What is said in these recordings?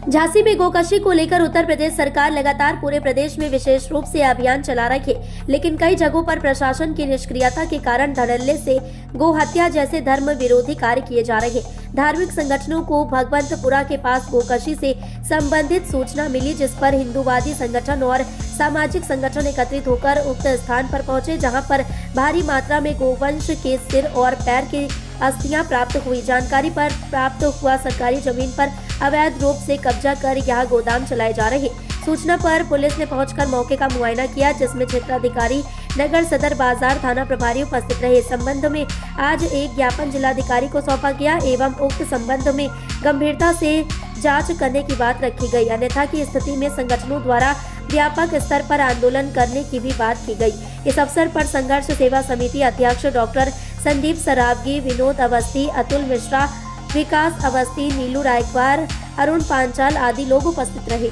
झांसी में गोकशी को लेकर उत्तर प्रदेश सरकार लगातार पूरे प्रदेश में विशेष रूप से अभियान चला रही है, लेकिन कई जगहों पर प्रशासन की निष्क्रियता के कारण धड़ल्ले से गो हत्या जैसे धर्म विरोधी कार्य किए जा रहे हैं। धार्मिक संगठनों को भगवंतपुरा के पास गोकशी से संबंधित सूचना मिली, जिस पर हिंदूवादी संगठन और सामाजिक संगठन एकत्रित होकर उक्त स्थान पर पहुंचे, जहां पर भारी मात्रा में गोवंश के सिर और पैर की अस्थियां प्राप्त हुई। जानकारी पर प्राप्त हुआ सरकारी जमीन पर अवैध रूप से कब्जा कर यह गोदाम चलाए जा रहे। सूचना पर पुलिस ने पहुंचकर मौके का मुआयना किया, जिसमें क्षेत्राधिकारी, नगर सदर, बाजार थाना प्रभारी उपस्थित रहे। इस संबंध में आज एक ज्ञापन जिलाधिकारी को सौंपा गया एवं उक्त संबंध में गंभीरता से जांच करने की बात रखी गई, अन्यथा की स्थिति में संगठनों द्वारा व्यापक स्तर पर आंदोलन करने की भी बात की गई। इस अवसर पर संघर्ष सेवा समिति अध्यक्ष डॉक्टर संदीप सरावगी, विनोद अवस्थी, अतुल मिश्रा, विकास अवस्थी, नीलू रायकवार, अरुण पांचाल आदि लोग उपस्थित रहे।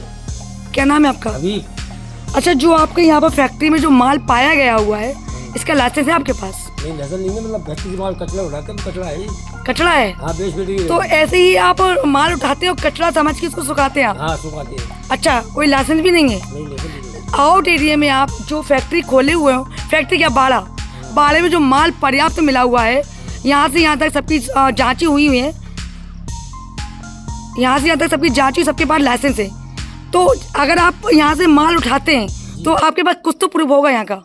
क्या नाम है आपका? अभी अच्छा, जो आपके यहाँ पर फैक्ट्री में जो माल पाया गया हुआ है, इसका लाइसेंस है आपके पास? नहीं, नजर नहीं है, मतलब फैक्ट्री से माल कचरा उठा के कचरा है। कचरा है? हाँ, बेच तो ऐसे ही आप माल उठाते हो, कचरा समझ के इसको सुखाते हैं आप? हाँ, सुखाते हैं। अच्छा, कोई लाइसेंस भी नहीं है? नहीं, लाइसेंस नहीं है। आउट एरिया में आप जो फैक्ट्री खोले हुए हो, फैक्ट्री क्या बाड़े में जो माल पर्याप्त मिला हुआ है, यहाँ से यहाँ तक सबकी जांची हुई है, यहाँ से यहाँ तक सबकी जांची, सबके पास लाइसेंस है। तो अगर आप यहाँ से माल उठाते हैं तो आपके पास कुछ तो प्रूफ होगा यहाँ का?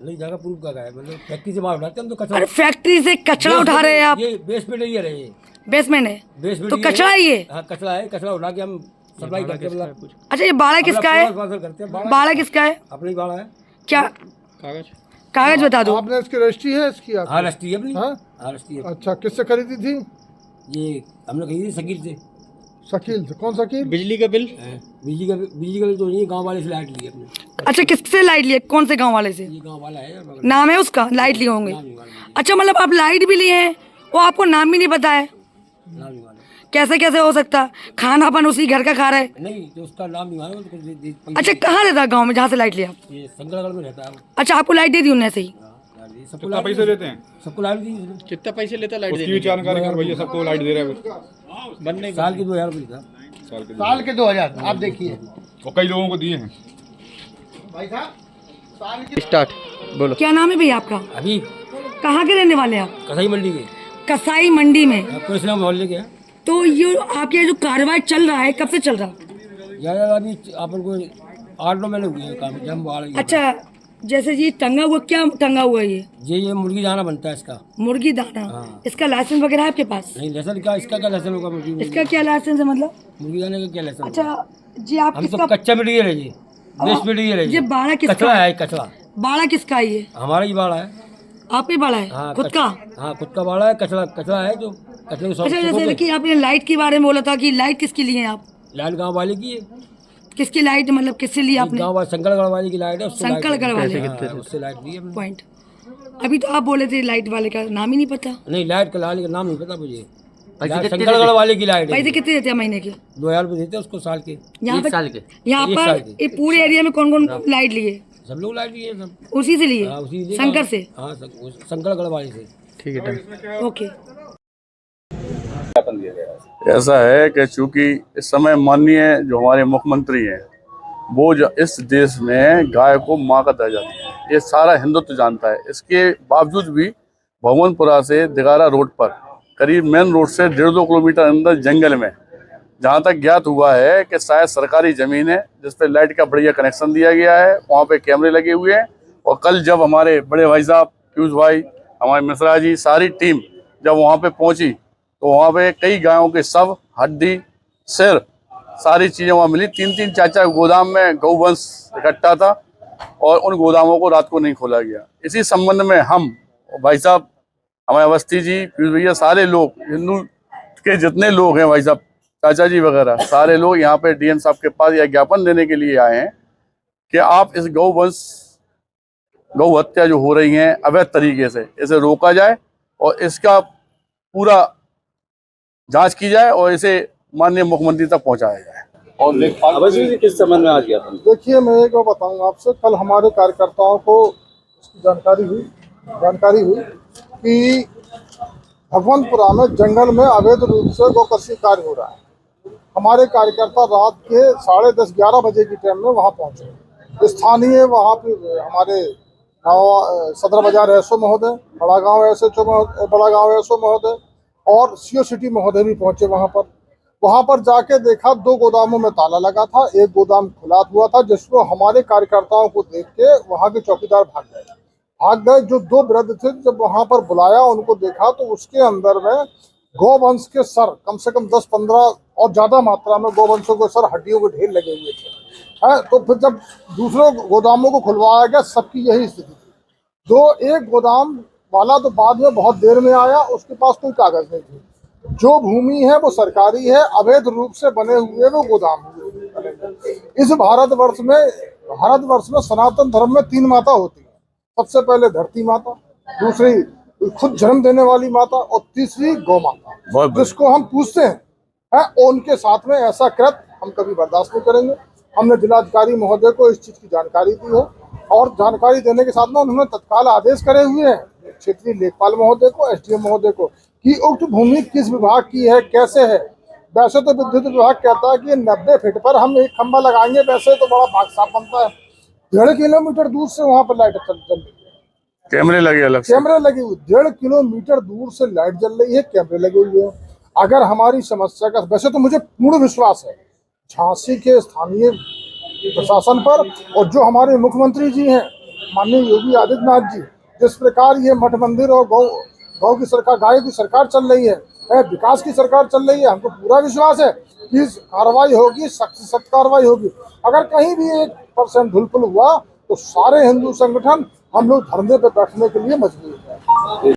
नहीं, जगह प्रूफ का है, मतलब फैक्ट्री से माल उठाते हैं हम तो कचरा। अरे फैक्ट्री से कचरा उठा रहे हैं आप? ये बेसमेंट एरिया है, ये बेसमेंट है बेसमेंट तो कचरा है ये? हाँ, कचरा है, कचरा उठा के हम सप्लाई करते हैं। अच्छा, ये बाड़ा किसका है? बाड़ा किसका है? अपनी बाड़ा है। क्या कागज बता दो। आपने इसकी रजिस्ट्री है इसकी? हाँ, रजिस्ट्री है अपनी। हाँ? हाँ, रजिस्ट्री है। अच्छा, किससे खरीदी थी? ये हमने खरीदी शकील से। शकील से? कौन शकील? बिजली का बिल? बिजली का बिल तो नहीं, गाँव वाले से लाइट ली अपने। अच्छा, किससे लाइट लिए? कौन से गांव वाले से? ये गाँव वाला है, नाम है उसका? लाइट लिए होंगे। नाम ही वाला है। अच्छा, मतलब आप लाइट भी लिए हैं, वो आपको नाम भी नहीं पता है? नाम ही वाला है। कैसे कैसे हो सकता? खाना अपन उसी घर का खा रहे हैं। नहीं, तो उसका नाम नहीं मालूम, तो कुछ अच्छा, कहाँ रहता है गाँव में जहाँ से लाइट लिया? ये संगड़गढ़ में रहता है वो। अच्छा, आपको लाइट दे दी उन्होंने? सही। सबको कितना पैसे लेते हैं? सबको लाइट दी। कितना पैसे लेता लाइट उसकी भी जानकारी कर भैया, सबको लाइट दे रहा है बनने साल की 2000 रुपये था। साल के 2000 आप देखिए, और कई लोगों को दिए हैं। भाई साहब साल के स्टार्ट बोलो। क्या नाम है भैया आपका? अभी कहाँ के रहने वाले हैं आप? कसाई मंडी के, कसाई मंडी में। कृष्णा मोहल्ले के। तो ये आपके यहाँ जो कार्रवाई चल रहा है, कब से चल रहा है? यार अभी अपन को 8-9 महीने हुए हैं काम, जब आ रही है। अच्छा, जैसे ये टंगा हुआ, क्या टंगा हुआ है ये? ये मुर्गी दाना बनता है इसका। मुर्गी दाना? हाँ। इसका लाइसेंस वगैरह है आपके पास? नहीं, लाइसेंस का, इसका क्या लाइसेंस होगा? इसका क्या लाइसेंस है मतलब? मुर्गी दाने का क्या लाइसेंस? अच्छा जी, आप हम तो किसका? कच्चा मटीरियल है, ये वेस्ट मटीरियल है। ये बाड़ा किसका कचरा है, कचरा। बाड़ा किसका है ये? हमारा ही बाड़ा है। आप ही बाड़ा है? हाँ, खुद का? हाँ, खुद का बाड़ा है। कचरा कचरा है जो कचरे को अच्छा, जैसे कि आपने लाइट के बारे में बोला था कि लाइट किसके लिए है आप? लाइट गाँव वाले की है। किसकी लाइट, मतलब किससे ली आपने? गाँव वाले संकड़गढ़ वाले की लाइट है। संकड़गढ़ वाले? उससे लाइट ली है हमने। पॉइंट। अभी तो आप बोले थे लाइट वाले का नाम ही नहीं पता। नहीं, लाइट का लाल का नाम नहीं पता मुझे। संकड़गढ़ वाले की लाइट है। पैसे कितने देते हैं महीने के? 2000 रुपये देते हैं उसको साल के। यहाँ पर साल के। यहाँ एक पर साल के। ये पूरे एरिया में कौन कौन लाइट लिए? सब लोग लाइट लिए सब। उसी से लिए? हाँ, उसी लिए। शंकर से? हाँ, संकड़गढ़ वाले से। ठीक है, ओके। ऐसा है कि चूंकि इस समय माननीय जो हमारे मुख्यमंत्री हैं, वो जो इस देश में गाय को माँ का दर्जा दिया है, ये सारा हिंदुत्व जानता है। इसके बावजूद भी भगवंतपुरा से दिगारा रोड पर करीब मेन रोड से 1.5-2 किलोमीटर अंदर जंगल में, जहाँ तक ज्ञात हुआ है कि शायद सरकारी ज़मीन है जिस पर लाइट का बढ़िया कनेक्शन दिया गया है, वहाँ पे कैमरे लगे हुए हैं। और कल जब हमारे बड़े भाई साहब पीयूष भाई, हमारे मिश्रा जी, सारी टीम जब वहाँ पे पहुँची तो वहाँ पे कई गायों के शव, हड्डी, सिर, सारी चीज़ें वहाँ मिली। 3-3, 4-4 गोदाम में गौवंश इकट्ठा था और उन गोदामों को रात को नहीं खोला गया। इसी संबंध में हम भाई साहब, हमारे अवस्थी जी, पीयूष भैया, सारे लोग, हिंदू के जितने लोग हैं, भाई साहब, चाचा जी वगैरह, सारे लोग यहाँ पे डीएम साहब के पास यह ज्ञापन देने के लिए आए हैं कि आप इस गौ हत्या जो हो रही है अवैध तरीके से, इसे रोका जाए और इसका पूरा जांच की जाए और इसे माननीय मुख्यमंत्री तक पहुंचाया जाए। और लेखपाल किस संबंध में आज ज्ञापन? देखिए, मैं एक बात बताऊंगा आपसे। कल हमारे कार्यकर्ताओं को जानकारी हुई कि भगवंतपुरा में जंगल में अवैध रूप से गोकशी कार्य हो रहा है। हमारे कार्यकर्ता रात के 10:30-11 बजे की टाइम में वहाँ पहुंचे। स्थानीय वहाँ पे हमारे सदर बाजार एसओ महोदय, बड़ा गांव एसओ महोदय और सीओ सिटी महोदय भी पहुंचे वहाँ पर जाके देखा 2 गोदामों में ताला लगा था, एक गोदाम खुला हुआ था, जिसको हमारे कार्यकर्ताओं को देख के वहाँ के चौकीदार भाग गए। जो 2 वृद्ध थे, जब वहाँ पर बुलाया उनको देखा तो उसके अंदर में गौवंश के सर कम से कम 10-15 और ज्यादा मात्रा में गौवंशों के सर हड्डियों के ढेर लगे हुए थे। तो फिर जब दूसरों गोदामों को खुलवाया गया, सबकी यही स्थिति थी। एक गोदाम वाला तो बाद में बहुत देर में आया, उसके पास कोई कागज नहीं थे। जो भूमि है वो सरकारी है, अवैध रूप से बने हुए वो गोदाम हुए। इस भारतवर्ष में सनातन धर्म में 3 माता होती है। सबसे पहले धरती माता, दूसरी खुद जन्म देने वाली माता और तीसरी गौ माता, जिसको हम पूछते हैं। उनके साथ में ऐसा कृत्य हम कभी बर्दाश्त नहीं करेंगे। हमने जिलाधिकारी महोदय को इस चीज की जानकारी दी है और जानकारी देने के साथ में उन्होंने तत्काल आदेश करे हुए हैं क्षेत्रीय लेखपाल महोदय को, एसडीएम महोदय को, कि उक्त भूमि किस विभाग की है, कैसे है। वैसे तो विद्युत विभाग कहता है कि 90 फीट पर हम एक खंभा लगाएंगे, वैसे तो बड़ा भाग साफ बनता है। 1.5 किलोमीटर दूर से वहाँ पर लाइट चल रही है, कैमरे लगे अलग से। कैमरे लगे हुए, 1.5 किलोमीटर दूर से लाइट जल रही है, कैमरे लगे हुए हैं। अगर हमारी समस्या का, वैसे तो मुझे पूर्ण विश्वास है झांसी के स्थानीय प्रशासन पर और जो हमारे मुख्यमंत्री जी हैं माननीय योगी आदित्यनाथ जी, जिस प्रकार ये मठ मंदिर और गौ की सरकार, गाय की सरकार चल रही है, विकास की सरकार चल रही है, हमको पूरा विश्वास है कि कार्रवाई होगी, सख्त कार्रवाई होगी। अगर कहीं भी 1% धुलपुल हुआ तो सारे हिंदू संगठन हम लोग धरने पे बैठने के लिए मजबूर हैं।